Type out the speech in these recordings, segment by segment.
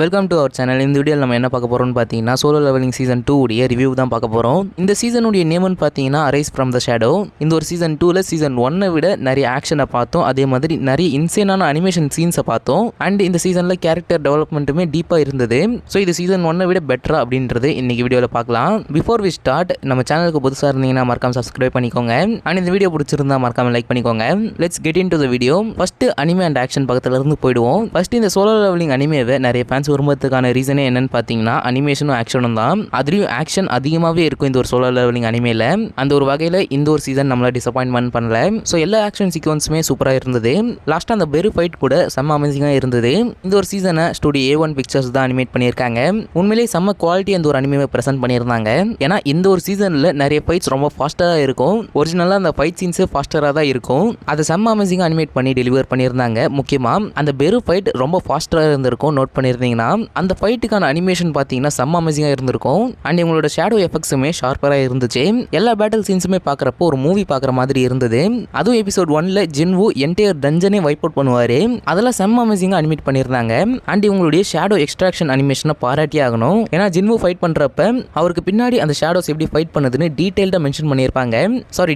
Welcome to our channel. இந்த வீடியோவில் நம்ம என்ன பார்க்க போகிறோம்னு பார்த்தீங்கன்னா சோலோ லெவலிங் சீசன் 2 உடைய ரிவ்யூ தான் பார்க்க போகிறோம். இந்த சீசனுடைய நேம்னு பார்த்தீங்கன்னா அரைஸ் ஃப்ரம் த ஷேடோ. இந்த ஒரு சீசன் 2ல சீசன் 1 விட நிறைய ஆக்ஷனை பார்த்தோம். அதே மாதிரி நிறைய இன்சேனான அனிமேஷன் சீன்ஸை பார்த்தோம். அண்ட் இந்த சீசனில் கேரக்டர் டெவலப்மெண்ட்டுமே டீப்பாக இருந்தது. ஸோ இது சீசன் 1 விட பெட்டரா அப்படின்றது இன்னைக்கு வீடியோவில் பார்க்கலாம். பிஃபோர் வி ஸ்டார்ட், நம்ம சேனலுக்கு புதுசாக இருந்தீங்கன்னா மறக்காம சப்ஸ்கிரைப் பண்ணிக்கோங்க. அண்ட் இந்த வீடியோ பிடிச்சிருந்தா மறக்காம லைக் பண்ணிக்கோங்க. Let's get in to the video. First anime and action பக்கத்துல இருந்து போயிடுவோம். ஃபர்ஸ்ட் இந்த சோலோ லெவலிங் அனிமேவை நிறைய ஃபேன்ஸ் விரும்புறதுக்கான ரீசனே என்னன்னு பார்த்தீங்கன்னா அனிமேஷனும் ஆக்ஷனும் தான். அதுலேயும் ஆக்ஷன் அதிகமாகவே இருக்கும் இந்த ஒரு சோலோ லெவலிங் அனிமேல. அந்த ஒரு வகையில் இந்த ஒரு சீசன் நம்மளை டிசப்பாயின்மெண்ட் பண்ணல. ஸோ எல்லா ஆக்ஷன் சீக்வன்ஸுமே சூப்பராக இருந்தது. லாஸ்ட்டாக அந்த பெரு ஃபைட் கூட செம்ம அமேசிங்காக இருந்தது. இந்த ஒரு சீசனை ஸ்டுடியோ A1 பிக்சர்ஸ் தான் அனிமேட் பண்ணியிருக்காங்க. உண்மையிலேயே செம்ம குவாலிட்டி அந்த ஒரு அனிமேவை ப்ரெசென்ட் பண்ணியிருந்தாங்க. ஏன்னா இந்த ஒரு சீசனில் நிறைய ஃபைட்ஸ் ரொம்ப ஃபாஸ்ட்டாக இருக்கும். ஒரிஜினலாக அந்த ஃபைட் சீன்ஸு ஃபாஸ்டராக தான் இருக்கும். அதை செம்ம அமேசிங்காக அனிமேட் பண்ணி டெலிவர் பண்ணியிருந்தாங்க. முக்கியமாக அந்த பெரு ஃபைட் ரொம்ப ஃபாஸ்ட்டாக இருந்திருக்கும். நோட் பண்ணியிருந்தீங்கன்னா அந்த ஃபைட்டுக்கான அனிமேஷன் பார்த்தீங்கன்னா செம்ம அமேசிங்காக இருந்திருக்கும். அண்ட் இவங்களோட ஷேடோ எஃபெக்ட்ஸுமே ஷார்ப்பராக இருந்துச்சு. எல்லா பேட்டில் சீன்ஸுமே பார்க்குறப்போ ஒரு மூவி பார்க்குற மாதிரி இருந்தது. அதுவும் எபிசோட் 1ல ஜின்வு என்டையர் டஞ்சனே வைப் அவுட் பண்ணுவார். அதெல்லாம் செம்ம அமேசிங்காக அனிமேட் பண்ணியிருந்தாங்க. அண்ட் இவங்களுடைய ஷேடோ எக்ஸ்ட்ராக்ஷன் அனிமேஷனை பாராட்டி ஆகணும். ஏன்னா ஜின்வு ஃபைட் பண்ணுறப்ப அவருக்கு பின்னாடி அந்த ஷேடோஸ் எப்படி ஃபைட் பண்ணுதுன்னு டீட்டெயில்டாக மென்ஷன் பண்ணியிருப்பாங்க.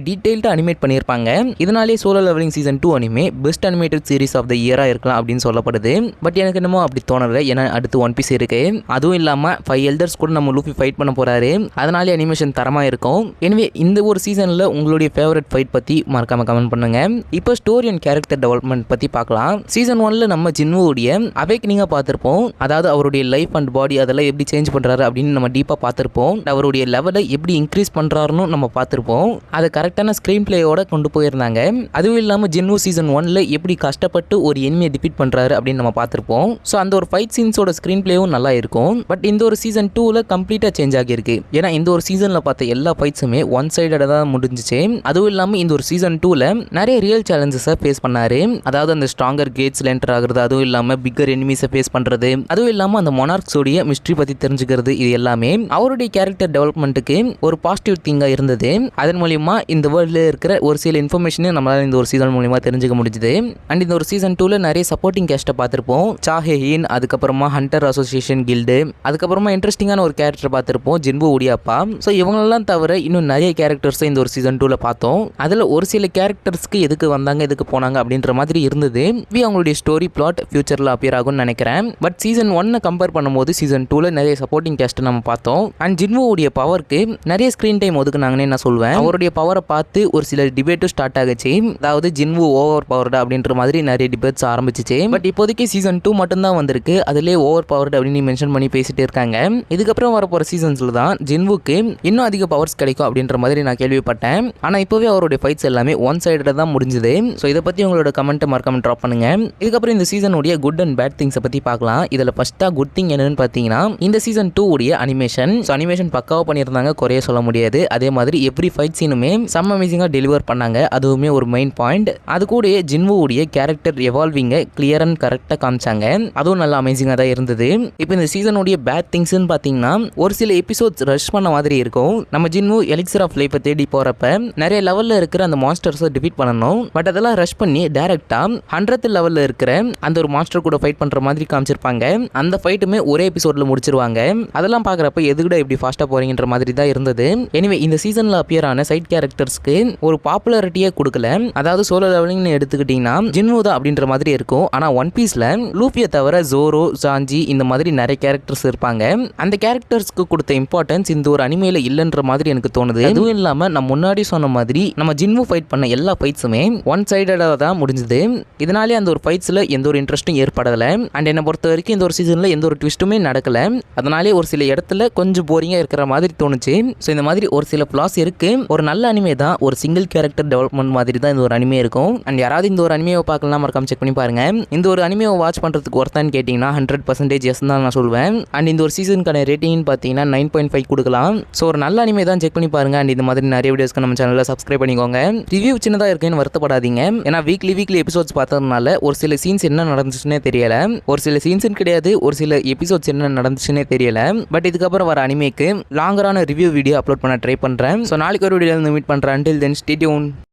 டீட்டெயில்டாக அனிமேட் பண்ணியிருப்பாங்க. இதனாலே Solo Leveling season 2 anime best animated series of the இயராக இருக்கலாம் அப்படின்னு சொல்லப்படுது. பட் எனக்கு என்னமோ அப்படி தோணலை. ஏன்னா அடுத்து ஒன் பீஸ் இருக்கு. அதுவும் இல்லாமல் 5 எல்டர்ஸ் கூட நம்ம லூஃபி ஃபைட் பண்ண போறாரு. அதனாலே அனிமேஷன் தரமாக இருக்கும். எனவே இந்த ஒரு சீசனில் உங்களுடைய ஃபேவரட் ஃபைட் பற்றி மறக்காம கமெண்ட் பண்ணுங்க. இப்போ ஸ்டோரி அண்ட் கேரக்டர் டெவலப்மெண்ட் பற்றி பார்க்கலாம். சீசன் 1ல நம்ம ஜின்வுடைய அவேக்கனிங்காக பார்த்துருப்போம். அதாவது அவருடைய லைஃப் அண்ட் பாடி அதெல்லாம் எப்படி சேஞ்ச் பண்ணுறாரு அப்படின்னு நம்ம டீப்பாக பார்த்துருப்போம். அவருடைய லெவலை எப்படி இன்க்ரீஸ் பண்ணுறாருன்னு நம்ம பார்த்துருப்போம். அதை கரெக்டான ஸ்க்ரீன் பிளேயோட கொண்டு போயிருந்தாங்க. அதுவும் இல்லாமல் ஜின்வு சீசன் 1ல எப்படி கஷ்டப்பட்டு ஒரு எனிமியை டிஃபீட் பண்ணுறாரு அப்படின்னு நம்ம பார்த்துருப்போம். ஸோ அந்த ஒரு ஃபைட் சீன்ஸோட ஸ்க்ரீன் பிளேவும் நல்லா இருக்கும். பட் இந்த ஒரு சீசன் 2ல கம்ப்ளீட்டாக சேஞ்ச் ஆகியிருக்கு. ஏன்னா இந்த ஒரு சீசனில் பார்த்த எல்லா ஃபைட்ஸுமே ஒன் சைடடாக தான் முடிஞ்சிச்சு. அதுவும் இல்லாமல் இந்த ஒரு சீசன் 2ல நிறைய ரியல் சேலஞ்சஸை ஃபேஸ் பண்ணாரு. அதாவது அந்த ஸ்ட்ராங்கர் கேட்ஸில் என்டர் ஆகுறது, அதுவும் இல்லாமல் பிக்கர் எனிமீஸை ஃபேஸ் பண்ணுறது, அதுவும் இல்லாமல் அந்த மொனார்க்ஸோடைய மிஸ்ட்ரி பற்றி தெரிஞ்சுக்கிறது, இது எல்லாமே அவருடைய கேரக்டர் டெவலப்மெண்ட்டுக்கு ஒரு பாசிட்டிவ் திங்காக இருந்தது. அதன் மூலியமா இந்த வேர்ல்டில் இருக்கிற ஒரு சில இன்ஃபர்மேஷனை நம்மளால் இந்த ஒரு சீசன் மூலியமா தெரிஞ்சுக்க முடிஞ்சுது. அண்ட் இந்த ஒரு சீசன் 2ல நிறைய சப்போர்ட்டிங் கேஸ்ட்டை பார்த்துருப்போம். சாஹேஹின், அதுக்கப்புறமா ஹண்டர் அசோசியேஷன் கில்டு, அதுக்கப்புறமா இன்ட்ரெஸ்டிங்கான ஒரு கேரக்டர் பார்த்துருப்போம் ஜின்வு உடியாப்பா. ஸோ இவங்களெல்லாம் தவிர இன்னும் நிறைய கேரக்டர்ஸை இந்த ஒரு சீசன் 2ல பார்த்தோம். அதில் ஒரு சில கேரக்டர்ஸ்க்கு எதுக்கு வந்தாங்க எதுக்கு போனாங்க அப்படின்ற மாதிரி இருந்தது. அவங்களுடைய ஸ்டோரி பிளாட் ஃபியூச்சரில் அப்பியர் ஆகும்னு நினைக்கிறேன். பட் சீசன் 1 கம்பேர் பண்ணும்போது சீசன் 2ல நிறைய சப்போர்ட்டிங் கேஸ்ட்டை நம்ம பார்த்தோம். அண்ட் ஜின்வு உடைய பவருக்கு நிறைய ஸ்க்ரீன் டைம் ஒதுக்குனாங்கன்னு நான் சொல்வேன். அவருடைய பவரை பார்த்து ஒரு சில டிபேட்டும் ஸ்டார்ட் ஆகுச்சு. அதாவது ஜின்வு ஓவர் பவர்டு அப்படின்ற மாதிரி நிறைய டிபேட்ஸ் ஆரம்பிச்சிச்சு. பட் இப்போதைக்கு சீசன் 2 மட்டும்தான் வந்திருக்கு. அதிலே ஓவர் பவர்டு அப்படின்னு மென்ஷன் பண்ணி பேசிட்டு இருக்காங்க. இதுக்கப்புறம் வரப்போற சீசன்ஸ்ல தான் ஜின்வுக்கு இன்னும் அதிக பவர்ஸ் கிடைக்கும் அப்படின்ற மாதிரி நான் கேள்விப்பட்டேன். ஆனா இப்போவே அவருடைய ஃபைட்ஸ் எல்லாமே ஒன் சைடடாக தான் முடிஞ்சுது. ஸோ இதை பத்தி உங்களோட கமெண்ட்டை மறக்காம ட்ராப் பண்ணுங்க. இதுக்கப்புறம் இந்த சீசனுடைய குட் அண்ட் பேட் திங்ஸை பத்தி பார்க்கலாம். இதில் ஃபர்ஸ்டா குட் திங் என்னன்னு பார்த்தீங்கன்னா இந்த சீசன் 2 உடைய அனிமேஷன். ஸோ அனிமேஷன் பக்காவாக பண்ணியிருந்தாங்க, குறைய சொல்ல முடியாது. அதே மாதிரி எவ்ரி ஃபைட் சீனுமே செம்ம அமேசிங்காக டெலிவர் பண்ணாங்க. அதுவுமே ஒரு மெயின் பாயிண்ட். அது கூட ஜின்வு உடைய கேரக்டர் எவால்விங்கை கிளியர் அண்ட் கரெக்டாக காமிச்சாங்க. அதுவும் நல்லா அமேசிங்காக தான் இருந்தது. இப்போ இந்த சீசனுடைய பேட் திங்ஸ்ன்னு பார்த்தீங்கன்னா ஒரு சில எபிசோட்ஸ் ரஷ் பண்ண மாதிரி இருக்கும். நம்ம ஜின்வு எலிக்சர் ஆஃப் லைஃப்பை தேடி போறப்ப நிறைய லெவலில் இருக்கிற அந்த மான்ஸ்டர்ஸை டிஃபீட் பண்ணணும். பட் அதெல்லாம் ரஷ் பண்ணி டேரக்டா 100th லெவலில் இருக்கிற அந்த ஒரு மான்ஸ்டர் கூட ஃபைட் பண்ற மாதிரி காமிச்சிருப்பாங்க. அந்த ஃபைட்டுமே ஒரே எபிசோட்ல முடிச்சிருவாங்க. அதெல்லாம் பார்க்குறப்ப எதுக்கூட இப்படி ஃபாஸ்ட்டாக போறீங்கன்ற மாதிரி தான் இருந்தது. எனிவே இந்த சீசனில் அப்பியர் ஆன சைட் கேரக்டர்ஸ்க்கு ஒரு பாப்புலாரிட்டியே கொடுக்கல. அதாவது சோலோ லெவலிங்னு எடுத்துக்கிட்டீங்கன்னா ஜின்வு தான் அப்படின்ற மாதிரி இருக்கும். ஆனால் ஒன் பீஸ்ல லூஃபியை தவிர ஜோரோ, சாஞ்சி இந்த மாதிரி நிறைய கேரக்டர்ஸ் இருப்பாங்க. அந்த கேரக்டர்ஸ்க்கு கொடுத்த இம்பார்ட்டன்ஸ் இந்த ஒரு அனிமேல இல்லைன்ற மாதிரி எனக்கு தோணுது. அதுவும் இல்லாம நான் முன்னாடி சொன்ன மாதிரி நம்ம ஜின்வு ஃபைட் பண்ண எல்லா ஃபைட்ஸுமே ஒன் சைடடாக தான் முடிஞ்சுது. இதனாலே அந்த ஒரு ஃபைட்ஸ்ல எந்த ஒரு இன்ட்ரெஸ்ட்டும் ஏற்படலை. அண்ட் என்னை பொறுத்த வரைக்கும் இந்த ஒரு சீசன்ல எந்த ஒரு ட்விஸ்ட்டுமே நடக்கல. அதனாலே ஒரு சில இடத்துல கொஞ்சம் போரிங்கா இருக்கிற மாதிரி தோணுச்சு. ஸோ இந்த மாதிரி ஒரு சில ஃபிளாஸ் இருக்கு. ஒரு நல்ல அனிமே தான், ஒரு சிங்கிள் கேரக்டர் டெவலப்மெண்ட் மாதிரி தான் இந்த ஒரு அனிமே இருக்கும். அண்ட் யாராவது இந்த ஒரு அனிமேவை பார்க்கலாம் மறக்காம செக் பண்ணி பாருங்க. இந்த ஒரு அனிமேவை வாட்ச் பண்றதுக்கு ஒர்த்தான்னு கேட்டீங்கன்னா 100% எஸ் தான் நான் சொல்வேன். அண்ட் இந்த ஒரு சீசனுக்கான ரேட்டிங் பார்த்தீங்கன்னா 9.5 கொடுக்கலாம். ஸோ ஒரு நல்ல அனிமே தான், செக் பண்ணி பாருங்க. அண்ட் இந்த மாதிரி நிறைய வீடியோஸ்க்கு நம்ம சேனலில் சப்ஸ்கிரைப் பண்ணிக்கோங்க. ரிவ்யூ சின்னதாக இருக்குன்னு வருத்தப்படாதீங்க. ஏன்னா வீக்லி எபிசோட்ஸ் பார்த்ததுனால ஒரு சில சீன்ஸ் என்ன நடந்துச்சுன்னே தெரியல. ஒரு சில சீன்ஸ் கிடையாது, ஒரு சில எபிசோட்ஸ் என்ன நடந்துச்சுன்னே தெரியல. பட் இதுக்கப்புறம் வர அனிமேக்கு லாங்கரான ரிவ்யூ வீடியோ அப்லோட் பண்ண ட்ரை பண்றேன். ஸோ நாளைக்கு ஒரு வீடியோவில் மீட் பண்றேன். Until then, stay tuned.